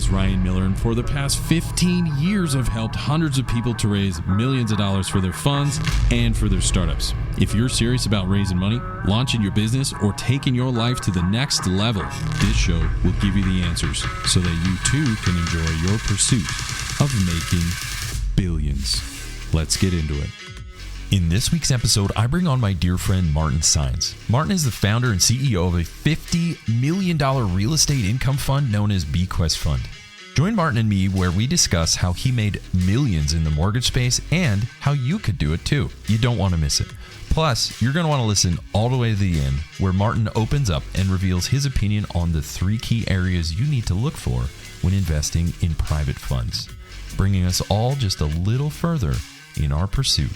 host, Ryan Miller, and for the past 15 years, I've helped hundreds of people to raise millions of dollars for their funds and for their startups. If you're serious about raising money, launching your business, or taking your life to the next level, this show will give you the answers so that you too can enjoy your pursuit of making billions. Let's get into it. In this week's episode, I bring on my dear friend Martin Saenz. Martin is the founder and CEO of a $50 million real estate income fund known as Bequest Fund. Join Martin and me where we discuss how he made millions in the mortgage space and how you could do it too. You don't want to miss it. Plus, you're going to want to listen all the way to the end where Martin opens up and reveals his opinion on the 3 key areas you need to look for when investing in private funds, bringing us all just a little further in our pursuit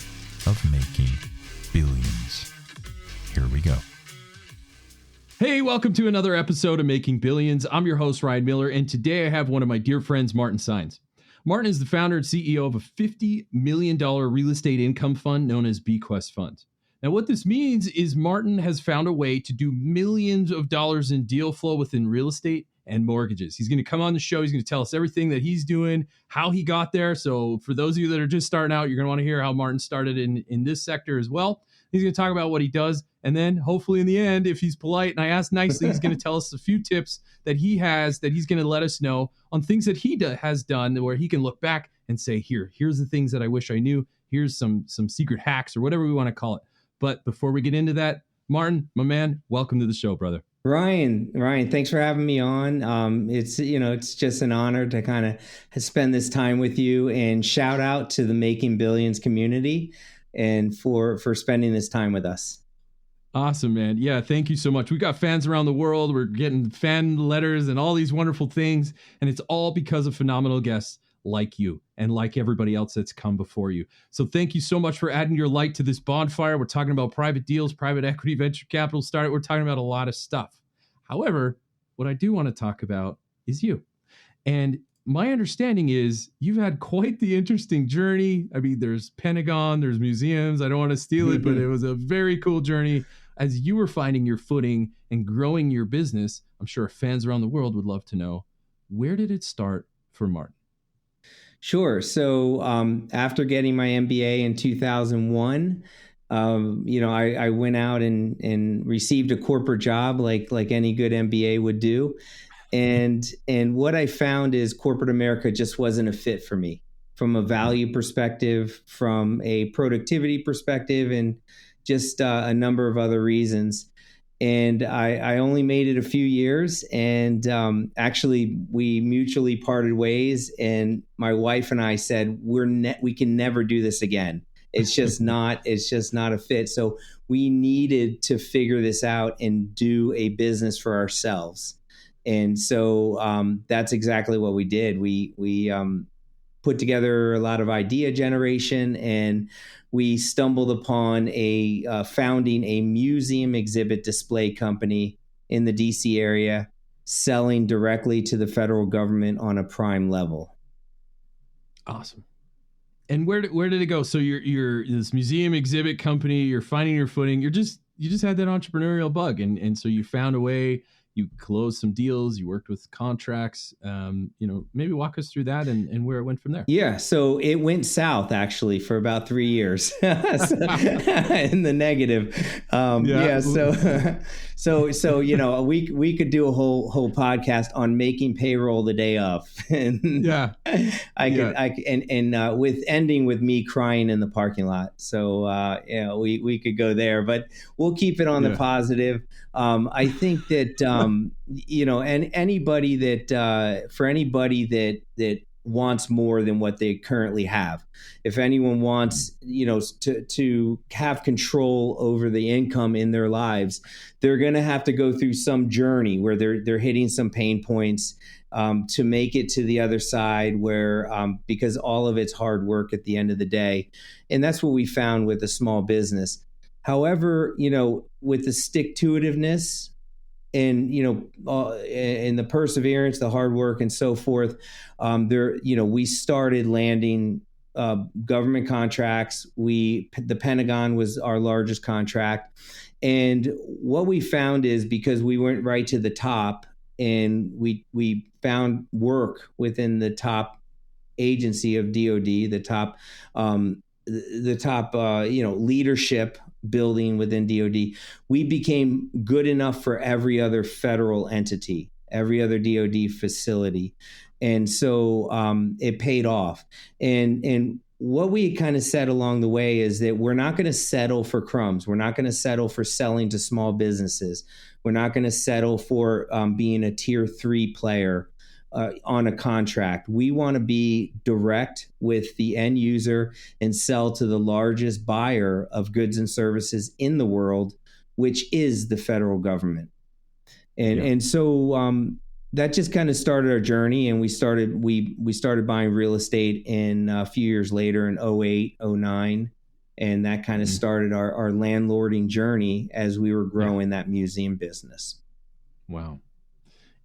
of making billions. Here we go. Hey, welcome to another episode of Making Billions. I'm your host, Ryan Miller, and today I have one of my dear friends, Martin Saenz. Martin is the founder and CEO of a $50 million real estate income fund known as Bequest Funds. Now, what this means is Martin has found a way to do millions of dollars in deal flow within real estate and mortgages. He's going to come on the show. He's going to tell us everything that he's doing, how he got there. So for those of you that are just starting out, you're going to want to hear how Martin started in this sector as well. He's going to talk about what he does. And then hopefully in the end, if he's polite and I ask nicely, he's going to tell us a few tips that he has that he's going to let us know on things that he has done where he can look back and say, here's the things that I wish I knew. Here's some secret hacks or whatever we want to call it. But before we get into that, Martin, my man, welcome to the show, brother. Ryan, thanks for having me on. It's just an honor to kind of spend this time with you, and shout out to the Making Billions community and for spending this time with us. Awesome, man. Yeah, thank you so much. We've got fans around the world. We're getting fan letters and all these wonderful things, and it's all because of phenomenal guests like you and like everybody else that's come before you. So thank you so much for adding your light to this bonfire. We're talking about private deals, private equity, venture capital startup. We're talking about a lot of stuff. However, what I do want to talk about is you. And my understanding is you've had quite the interesting journey. I mean, there's Pentagon, there's museums. I don't want to steal it, but it was a very cool journey as you were finding your footing and growing your business. I'm sure fans around the world would love to know, where did it start for Martin? Sure. So after getting my MBA in 2001, I went out and received a corporate job like any good MBA would do. And what I found is corporate America just wasn't a fit for me from a value perspective, from a productivity perspective, and just a number of other reasons. And I only made it a few years, and actually we mutually parted ways. And my wife and I said, we can never do this again. It's just not a fit. So we needed to figure this out and do a business for ourselves. And so that's exactly what we did. We put together a lot of idea generation, and we stumbled upon founding a museum exhibit display company in the DC area, selling directly to the federal government on a prime level. Awesome. And where did it go? So you're this museum exhibit company, you're finding your footing. You just had that entrepreneurial bug. And so you found a way, you closed some deals, you worked with contracts, maybe walk us through that and where it went from there. Yeah. So it went south actually for about 3 years in the negative. So we could do a whole podcast on making payroll the day of. And with ending with me crying in the parking lot. So, we could go there, but we'll keep it on the positive. I think that, and anybody that wants more than what they currently have, if anyone wants, to have control over the income in their lives, they're going to have to go through some journey where they're hitting some pain points, to make it to the other side where, because all of it's hard work at the end of the day. And that's what we found with a small business. However, with the stick-to-itiveness and, and the perseverance, the hard work and so forth, we started landing government contracts. The Pentagon was our largest contract. And what we found is because we went right to the top, and we found work within the top agency of DoD, the top leadership building within DoD. We became good enough for every other federal entity, every other DoD facility, and so it paid off. And what we kind of said along the way is that we're not going to settle for crumbs. We're not going to settle for selling to small businesses. We're not going to settle for being a tier 3 player on a contract. We want to be direct with the end user and sell to the largest buyer of goods and services in the world, which is the federal government. And so that just kind of started our journey, and we started buying real estate in a few years later in 08, 09. And that kind of started our landlording journey as we were growing that museum business. Wow.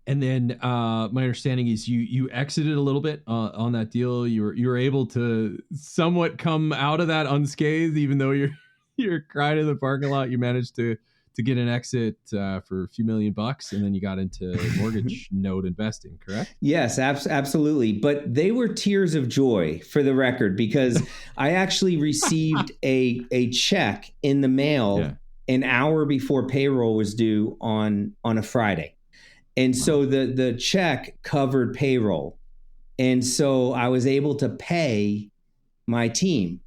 And then my understanding is you exited a little bit on that deal. You were able to somewhat come out of that unscathed, even though you're crying in the parking lot. You managed to get an exit for a few $1,000,000, and then you got into mortgage note investing, correct? Yes, absolutely. But they were tears of joy, for the record, because I actually received a check in the mail an hour before payroll was due on a Friday. And so the check covered payroll. And so I was able to pay my team,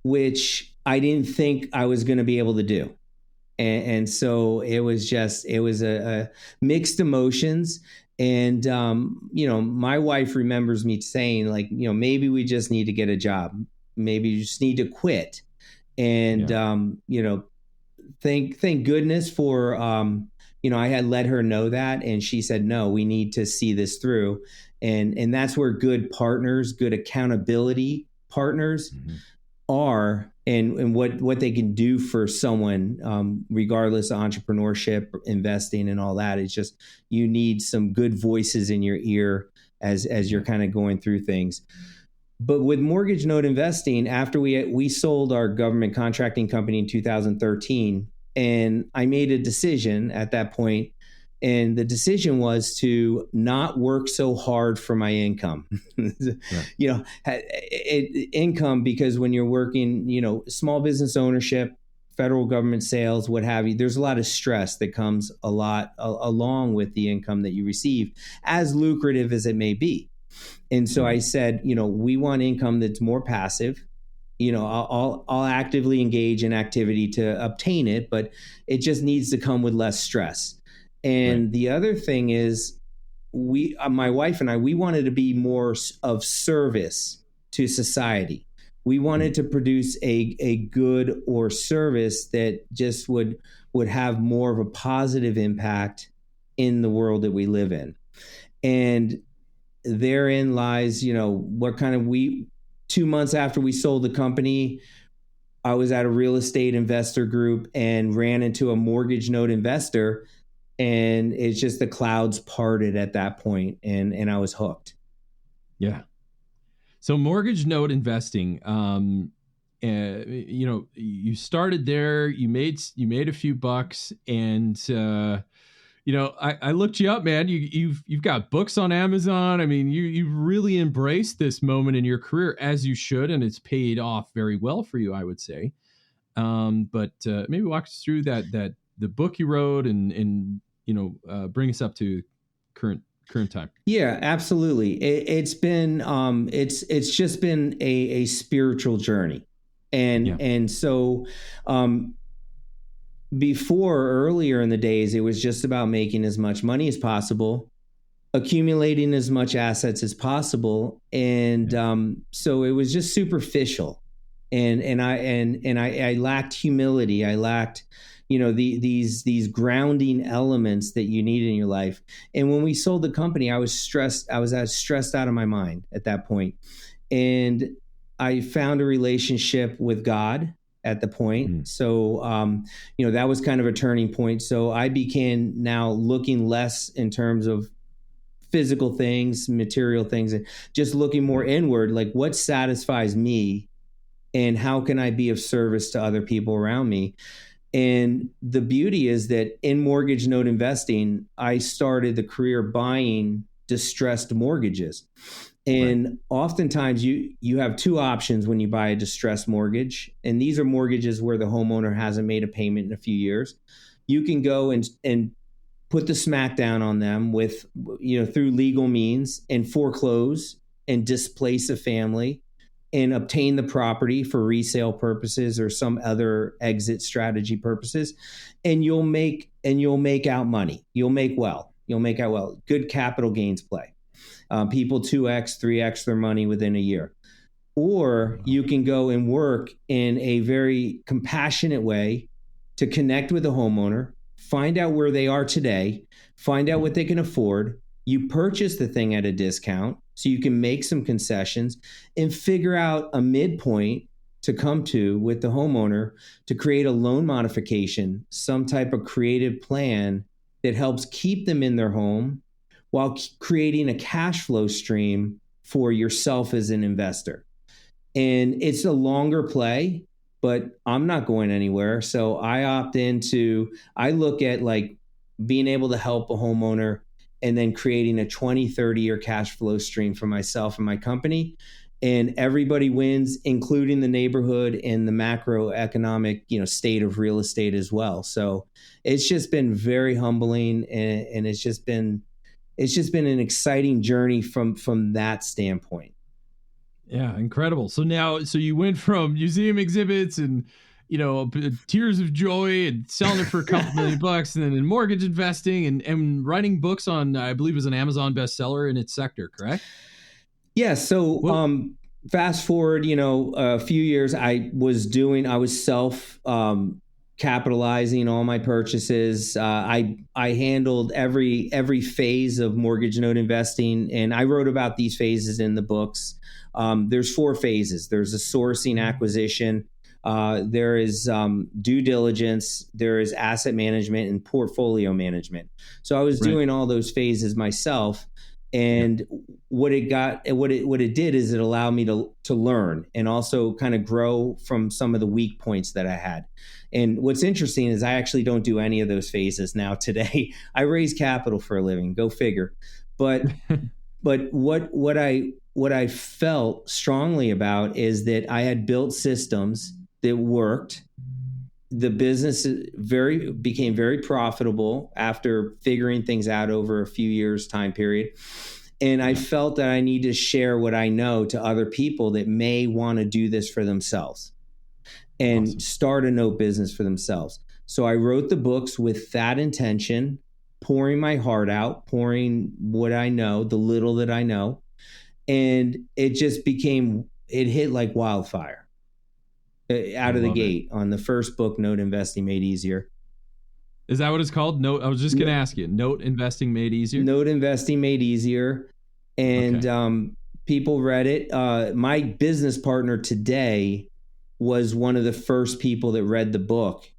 which I didn't think I was going to be able to do. And so it was a mixed emotions. And, my wife remembers me saying, like, maybe we just need to get a job. Maybe you just need to quit. And, thank goodness for, I had let her know that, and she said, no, we need to see this through. And that's where good partners, good accountability partners are, and what they can do for someone, regardless of entrepreneurship, investing, and all that. It's just, you need some good voices in your ear as you're kind of going through things. But with mortgage note investing, after we sold our government contracting company in 2013, and I made a decision at that point, and the decision was to not work so hard for my income. Income, because when you're working, small business ownership, federal government sales, what have you, there's a lot of stress that comes along with the income that you receive, as lucrative as it may be. And so I said, we want income that's more passive. I'll actively engage in activity to obtain it, but it just needs to come with less stress. And the other thing is, my wife and I, we wanted to be more of service to society. We wanted to produce a good or service that just would have more of a positive impact in the world that we live in. And therein lies, what kind of 2 months after we sold the company, I was at a real estate investor group and ran into a mortgage note investor, and it's just the clouds parted at that point, and I was hooked. Yeah. So mortgage note investing, you started there, you made a few bucks, and I looked you up, man. You've got books on Amazon. I mean, you've really embraced this moment in your career, as you should, and it's paid off very well for you, I would say. But maybe walk us through that the book you wrote, and bring us up to current time. Yeah, absolutely. It's been it's just been a spiritual journey, and so before, earlier in the days, it was just about making as much money as possible, accumulating as much assets as possible, and so it was just superficial, and I lacked humility. I lacked these grounding elements that you need in your life. And when we sold the company, I was stressed. I was stressed out of my mind at that point. And I found a relationship with God at the point. So, that was kind of a turning point. So I began now looking less in terms of physical things, material things, and just looking more inward, like what satisfies me and how can I be of service to other people around me. And the beauty is that in mortgage note investing, I started the career buying distressed mortgages. And oftentimes you have two options when you buy a distressed mortgage. And these are mortgages where the homeowner hasn't made a payment in a few years. You can go and put the smack down on them with, through legal means, and foreclose and displace a family and obtain the property for resale purposes or some other exit strategy purposes. And you'll make out money. You'll make out well. Good capital gains play. People 2x, 3x their money within a year. Or you can go and work in a very compassionate way to connect with the homeowner, find out where they are today, find out what they can afford. You purchase the thing at a discount so you can make some concessions and figure out a midpoint to come to with the homeowner to create a loan modification, some type of creative plan that helps keep them in their home while creating a cash flow stream for yourself as an investor. And it's a longer play, but I'm not going anywhere. So I look at like being able to help a homeowner and then creating a 20, 30-year cash flow stream for myself and my company. And everybody wins, including the neighborhood and the macroeconomic, state of real estate as well. So it's just been very humbling, and it's just been an exciting journey from that standpoint. Yeah, incredible. So you went from museum exhibits and, tears of joy and selling it for a couple $1 million, and then in mortgage investing and writing books on, I believe it was an Amazon bestseller in its sector, correct? Yeah. So fast forward, a few years, I was self capitalizing all my purchases. I handled every phase of mortgage note investing, and I wrote about these phases in the books. There's 4 phases. There's a sourcing, acquisition. There is due diligence. There is asset management and portfolio management. So I was doing all those phases myself. And what it did is it allowed me to learn and also kind of grow from some of the weak points that I had. And what's interesting is I actually don't do any of those phases now today. I raise capital for a living. Go figure. But what I felt strongly about is that I had built systems that worked. The business became very profitable after figuring things out over a few years time period. And I felt that I need to share what I know to other people that may want to do this for themselves and start a note business for themselves. So I wrote the books with that intention, pouring my heart out, pouring what I know, the little that I know. And it hit like wildfire out of the gate on the first book, Note Investing Made Easier. Is that what it's called? Note. I was just going to ask you. Note Investing Made Easier. Note Investing Made Easier, and people read it. My business partner today was one of the first people that read the book,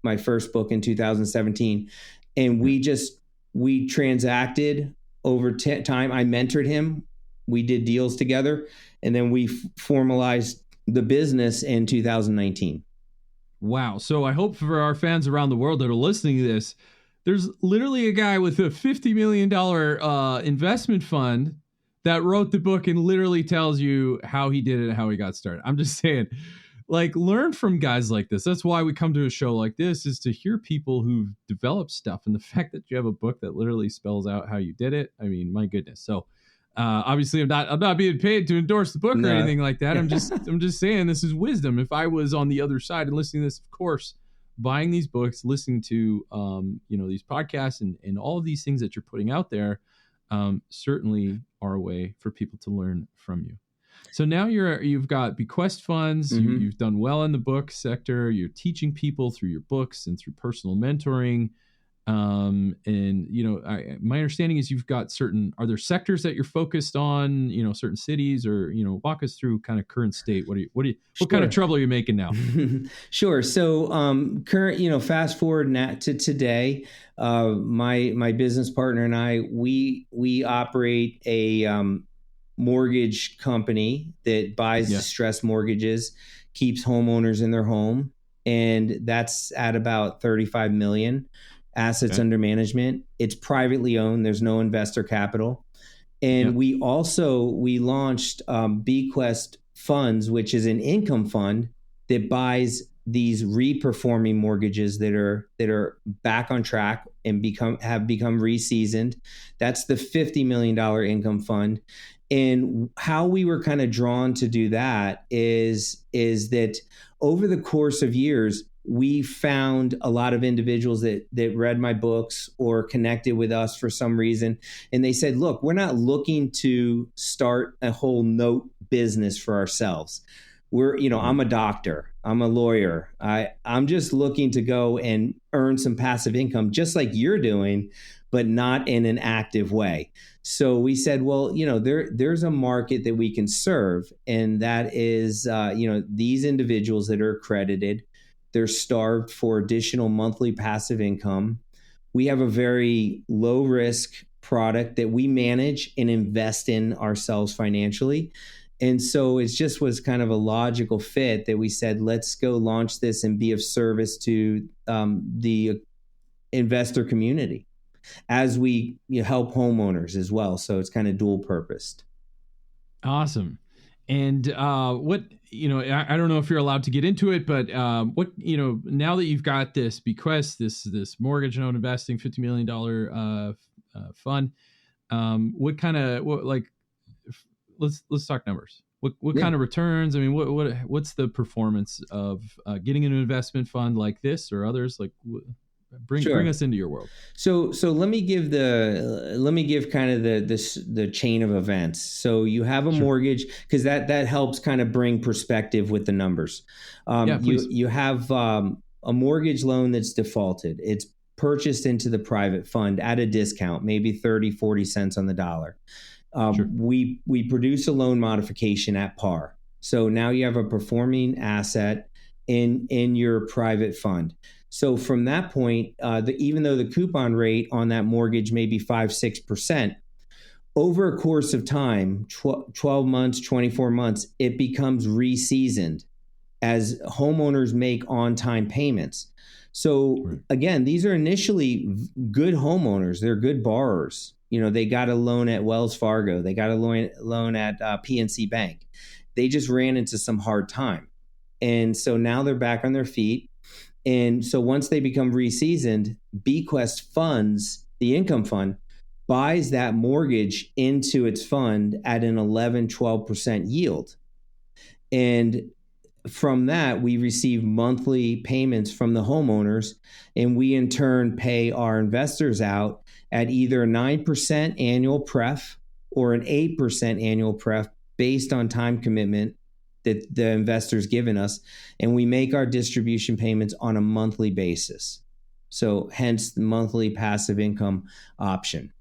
my first book in 2017, and we transacted over time. I mentored him. We did deals together, and then we formalized the business in 2019. Wow. So I hope for our fans around the world that are listening to this, there's literally a guy with a $50 million investment fund that wrote the book and literally tells you how he did it and how he got started. I'm just saying, like, learn from guys like this. That's why we come to a show like this, is to hear people who've developed stuff. And the fact that you have a book that literally spells out how you did it, I mean, my goodness. So obviously I'm not being paid to endorse the book or anything like that. I'm just saying this is wisdom. If I was on the other side and listening to this, of course, buying these books, listening to these podcasts and all of these things that you're putting out there, certainly are a way for people to learn from you. So now you've got Bequest Funds. Mm-hmm. You've done well in the book sector. You're teaching people through your books and through personal mentoring. My understanding is you've got are there sectors that you're focused on, certain cities, or, walk us through kind of current state. What kind of trouble are you making now? Sure. So, current, fast forward to today, my business partner and I, we operate a, mortgage company that buys distressed mortgages, keeps homeowners in their home, and that's at about 35 million assets Okay. under management. It's privately owned. There's no investor capital. And Yep. we launched Bequest Funds, which is an income fund that buys these reperforming mortgages that are back on track and have become reseasoned. That's the $50 million income fund. And how we were kind of drawn to do that is that over the course of years, we found a lot of individuals that read my books or connected with us for some reason. And they said, look, we're not looking to start a whole note business for ourselves. I'm a doctor, I'm a lawyer. I'm just looking to go and earn some passive income, just like you're doing, but not in an active way. So we said, well, there's a market that we can serve. And that is, these individuals that are accredited. They're starved for additional monthly passive income. We have a very low risk product that we manage and invest in ourselves financially. And so it just was kind of a logical fit that we said, let's go launch this and be of service to the investor community as we help homeowners as well. So it's kind of dual purposed. Awesome. And what, I don't know if you're allowed to get into it, but what, now that you've got this Bequest, this mortgage note investing $50 million fund, let's talk numbers. What kind of returns? I mean, what's the performance of getting an investment fund like this or others? Like, bring us into your world. So let me give kind of the chain of events. So you have a mortgage, because that helps kind of bring perspective with the numbers. You have a mortgage loan that's defaulted. It's purchased into the private fund at a discount, maybe 30, 40 cents on the dollar. We produce a loan modification at par. So now you have a performing asset in your private fund. So from that point, even though the coupon rate on that mortgage may be 5-6%, over a course of time, 12 months, 24 months, it becomes reseasoned as homeowners make on-time payments. So again, these are initially good homeowners. They're good borrowers. They got a loan at Wells Fargo. They got a loan at PNC Bank. They just ran into some hard time. And so now they're back on their feet. And so once they become reseasoned, Bequest Funds, the income fund, buys that mortgage into its fund at an 11-12% yield. And from that, we receive monthly payments from the homeowners, and we in turn pay our investors out at either 9% annual pref or an 8% annual pref based on time commitment that the investor's given us, and we make our distribution payments on a monthly basis. So hence the monthly passive income option.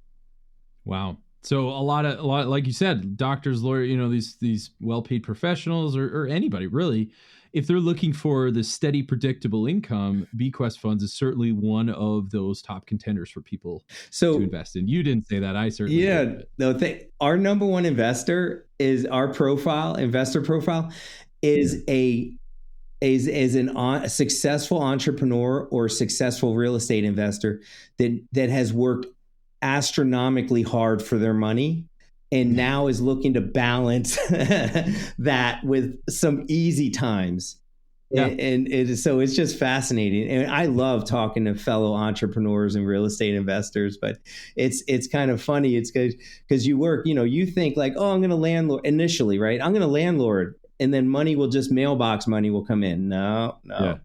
Wow. So a lot, like you said, doctors, lawyers, these well-paid professionals or anybody really, if they're looking for the steady, predictable income, Bequest Funds is certainly one of those top contenders for people to invest in. You didn't say that. I certainly did. No, our number one investor is our investor profile is a successful entrepreneur or successful real estate investor that has worked astronomically hard for their money and now is looking to balance that with some easy times. Yeah. And so it's just fascinating. And I love talking to fellow entrepreneurs and real estate investors, but it's kind of funny. It's because you work, you think like, oh, I'm going to landlord initially, right? I'm going to landlord, and then mailbox money will come in. No. Yeah.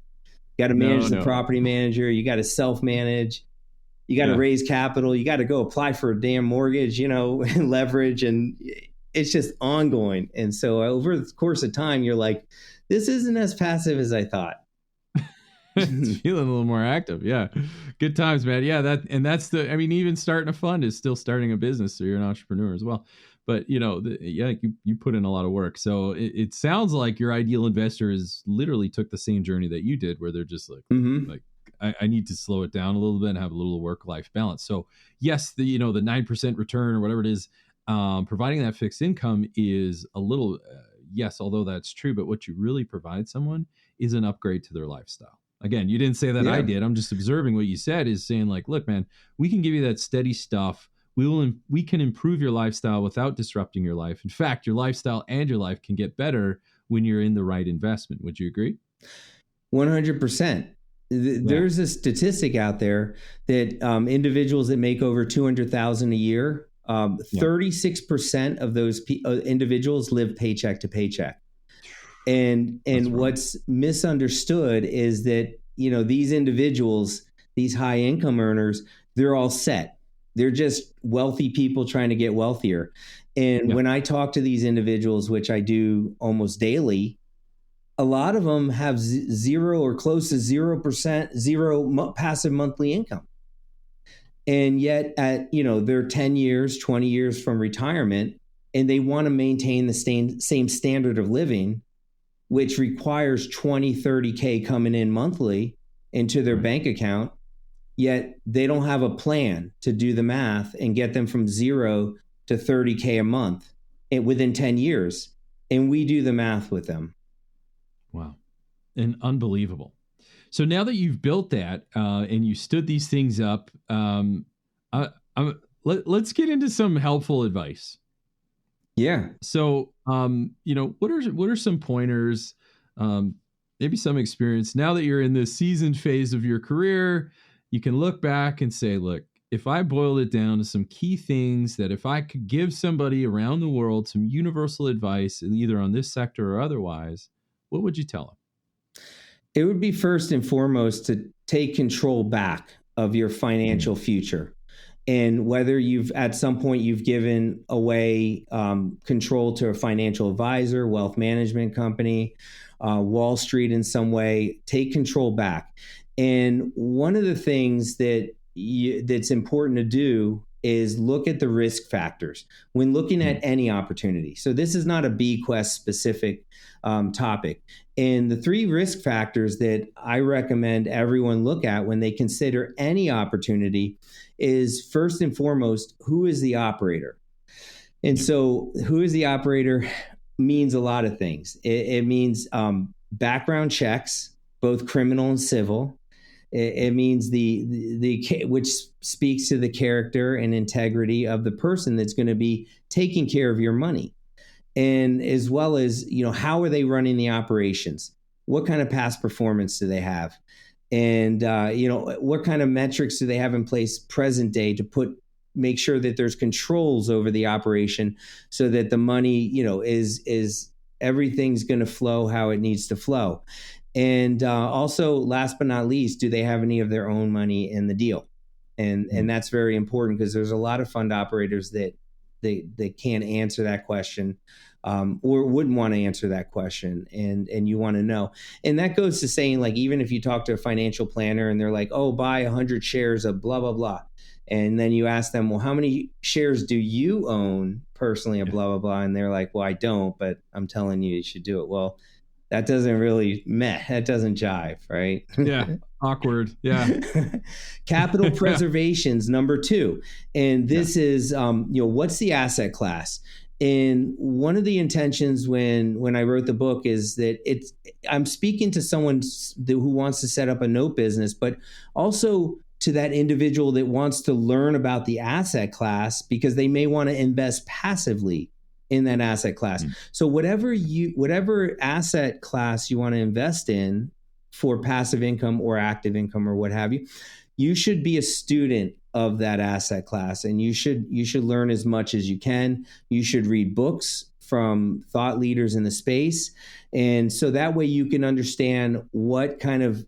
You got to manage the property manager. You got to self-manage. You got to raise capital. You got to go apply for a damn mortgage, and leverage. And it's just ongoing. And so over the course of time, you're like, this isn't as passive as I thought. It's feeling a little more active. Yeah. Good times, man. Yeah. Even starting a fund is still starting a business. So you're an entrepreneur as well. But, you put in a lot of work. So it sounds like your ideal investor is literally took the same journey that you did, where they're just like, I need to slow it down a little bit and have a little work-life balance. So yes, the 9% return or whatever it is, providing that fixed income is a little yes, although that's true, but what you really provide someone is an upgrade to their lifestyle. Again, you didn't say that, I did. I'm just observing what you said, is saying like, look, man, we can give you that steady stuff. We can improve your lifestyle without disrupting your life. In fact, your lifestyle and your life can get better when you're in the right investment. Would you agree? 100%. There's a statistic out there that individuals that make over $200,000 a year, 36% of those individuals live paycheck to paycheck. And what's misunderstood is that, these individuals, these high income earners, they're all set. They're just wealthy people trying to get wealthier. And when I talk to these individuals, which I do almost daily, a lot of them have zero or close to 0% passive monthly income. And yet at, they're 10 years, 20 years from retirement, and they want to maintain the same standard of living, which requires 20, 30K coming in monthly into their bank account. Yet they don't have a plan to do the math and get them from 0 to 30K a month within 10 years. And we do the math with them. Wow. And unbelievable. So now that you've built that and you stood these things up, let's get into some helpful advice. Yeah. So, what are some pointers, maybe some experience now that you're in this seasoned phase of your career? You can look back and say, look, if I boiled it down to some key things that if I could give somebody around the world some universal advice, either on this sector or otherwise, what would you tell them? It would be first and foremost to take control back of your financial future. And whether at some point you've given away control to a financial advisor, wealth management company, Wall Street in some way, take control back. And one of the things that's important to do is look at the risk factors when looking at any opportunity. So this is not a Bequest specific topic. And the 3 risk factors that I recommend everyone look at when they consider any opportunity is, first and foremost, who is the operator? And so who is the operator means a lot of things. It means background checks, both criminal and civil. It means which speaks to the character and integrity of the person that's going to be taking care of your money. And as well as, how are they running the operations? What kind of past performance do they have? And, what kind of metrics do they have in place present day to make sure that there's controls over the operation so that the money, is everything's going to flow how it needs to flow. And also, last but not least, do they have any of their own money in the deal? And that's very important because there's a lot of fund operators that they can't answer that question or wouldn't want to answer that question. And you want to know. And that goes to saying, like, even if you talk to a financial planner and they're like, oh, buy 100 shares of blah, blah, blah. And then you ask them, well, how many shares do you own personally of blah, blah, blah? And they're like, well, I don't, but I'm telling you should do it. Well, that doesn't really that doesn't jive, right? Yeah. Awkward. Yeah. Capital preservation's number 2. And this is, what's the asset class? And one of the intentions when I wrote the book is that I'm speaking to someone who wants to set up a note business, but also to that individual that wants to learn about the asset class because they may want to invest passively in that asset class. So whatever asset class you want to invest in for passive income or active income or what have you, you should be a student of that asset class, and you should learn as much as you can. You should read books from thought leaders in the space, and so that way you can understand what kind of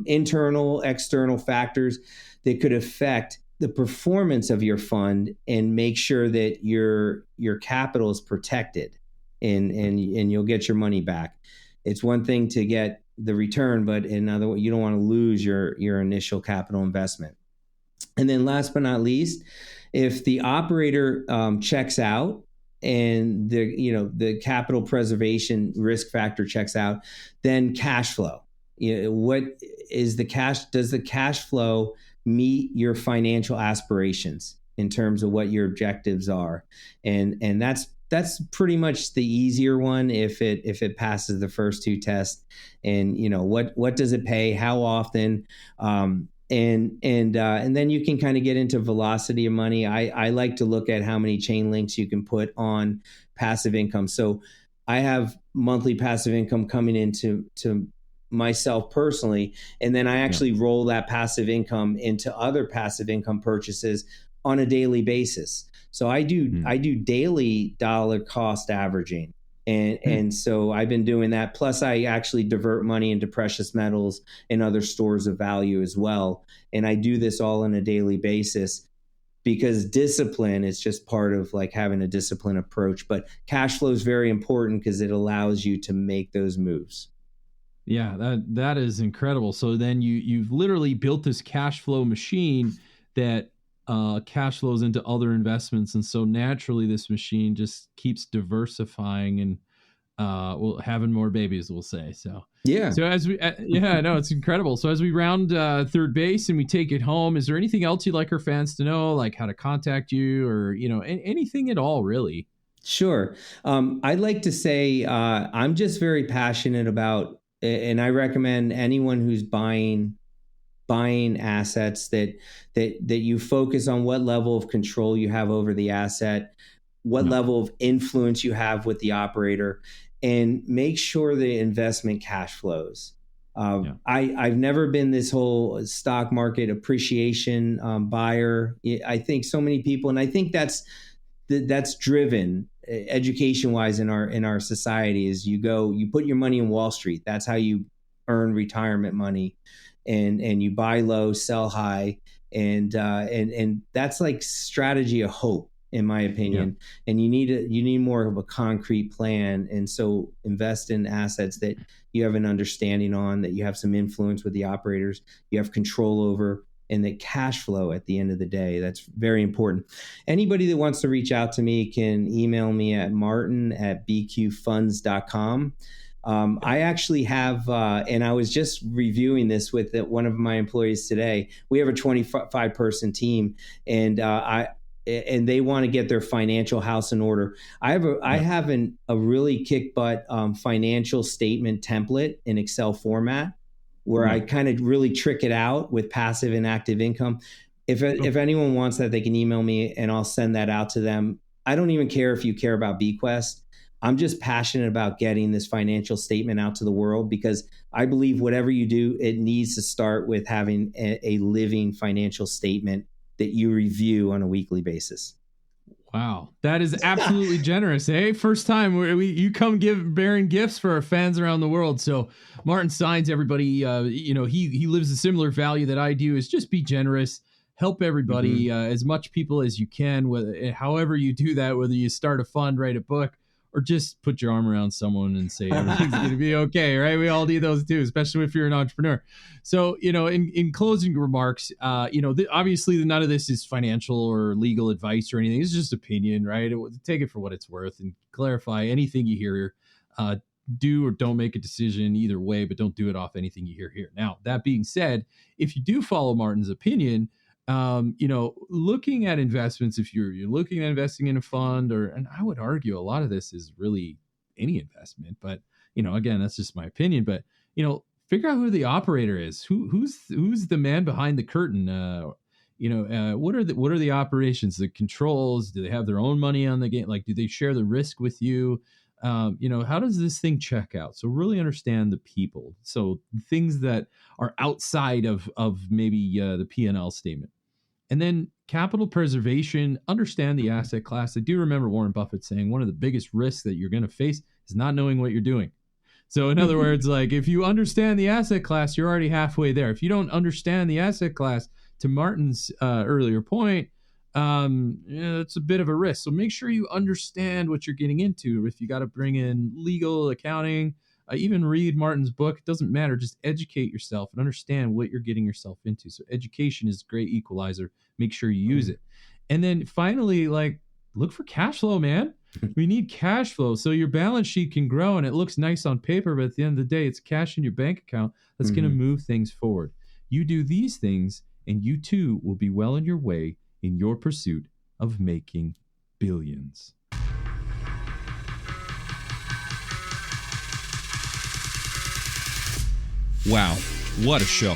internal, external factors that could affect the performance of your fund and make sure that your capital is protected and you'll get your money back. It's one thing to get the return, but in other words, you don't want to lose your initial capital investment. And then last but not least, if the operator checks out and the capital preservation risk factor checks out, then cash flow. What is the cash? Does the cash flow meet your financial aspirations in terms of what your objectives are? And that's that's pretty much the easier one if it passes the first two tests. And what does it pay, how often, and then you can kind of get into velocity of money. I like to look at how many chain links you can put on passive income. So I have monthly passive income coming into myself personally, and then I actually roll that passive income into other passive income purchases on a daily basis. So I do daily dollar cost averaging. And so I've been doing that. Plus I actually divert money into precious metals and other stores of value as well. And I do this all on a daily basis because discipline is just part of like having a disciplined approach. But cash flow is very important because it allows you to make those moves. Yeah, that is incredible. So then you've literally built this cash flow machine that cash flows into other investments, and so naturally this machine just keeps diversifying and having more babies, we'll say. So so as we it's incredible. So as we round third base and we take it home, is there anything else you'd like our fans to know, like how to contact you, or anything at all, really? Sure. I'd like to say I'm just very passionate about, and I recommend anyone who's buying assets that you focus on what level of control you have over the asset, what level of influence you have with the operator, and make sure the investment cash flows. I've never been this whole stock market appreciation buyer. I think so many people, and I think that's driven education wise in our society, is you put your money in Wall Street. That's how you earn retirement money. And you buy low, sell high, and that's like strategy of hope, in my opinion. And you need more of a concrete plan. And so invest in assets that you have an understanding on, that you have some influence with the operators, you have control over, and the cash flow at the end of the day. That's very important. Anybody that wants to reach out to me can email me at martin@bequestfunds.com. I actually have, and I was just reviewing this with one of my employees today. We have a 25-person team, and they want to get their financial house in order. I have a really kick butt financial statement template in Excel format where I kind of really trick it out with passive and active income. If anyone wants that, they can email me and I'll send that out to them. I don't even care if you care about Bequest. I'm just passionate about getting this financial statement out to the world, because I believe whatever you do, it needs to start with having a living financial statement that you review on a weekly basis. Wow, that is absolutely generous, eh? First time you come bearing gifts for our fans around the world. So Martin Saenz, everybody, he lives a similar value that I do, is just be generous, help everybody, as much people as you can, however you do that, whether you start a fund, write a book, or just put your arm around someone and say everything's going to be okay, right? We all need those too, especially if you're an entrepreneur. So, in closing remarks, obviously none of this is financial or legal advice or anything. It's just opinion, right? Take it for what it's worth and clarify anything you hear. Do or don't make a decision either way, but don't do it off anything you hear here. Now, that being said, if you do follow Martin's opinion, looking at investments, if you're looking at investing in a fund, and I would argue a lot of this is really any investment, but again, that's just my opinion, but figure out who the operator is, who's the man behind the curtain. What are the operations, the controls? Do they have their own money on the game? Like, do they share the risk with you? How does this thing check out? So really understand the people. So things that are outside of maybe the P&L statement. And then capital preservation, understand the asset class. I do remember Warren Buffett saying one of the biggest risks that you're going to face is not knowing what you're doing. So in other words, like if you understand the asset class, you're already halfway there. If you don't understand the asset class, to Martin's earlier point, it's a bit of a risk. So make sure you understand what you're getting into. If you got to bring in legal, accounting, even read Martin's book, it doesn't matter. Just educate yourself and understand what you're getting yourself into. So education is a great equalizer. Make sure you use it. And then finally, look for cash flow, man. We need cash flow so your balance sheet can grow and it looks nice on paper, but at the end of the day, it's cash in your bank account that's going to move things forward. You do these things and you too will be well on your way in your pursuit of making billions. Wow, what a show.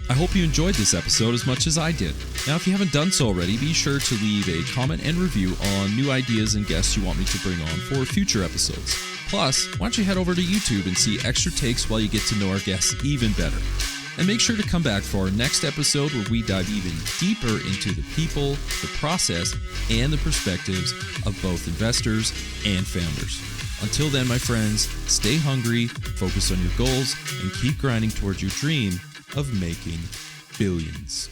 I hope you enjoyed this episode as much as I did. Now, if you haven't done so already, be sure to leave a comment and review on new ideas and guests you want me to bring on for future episodes. Plus, why don't you head over to YouTube and see extra takes while you get to know our guests even better. And make sure to come back for our next episode where we dive even deeper into the people, the process, and the perspectives of both investors and founders. Until then, my friends, stay hungry, focus on your goals, and keep grinding towards your dream of making billions.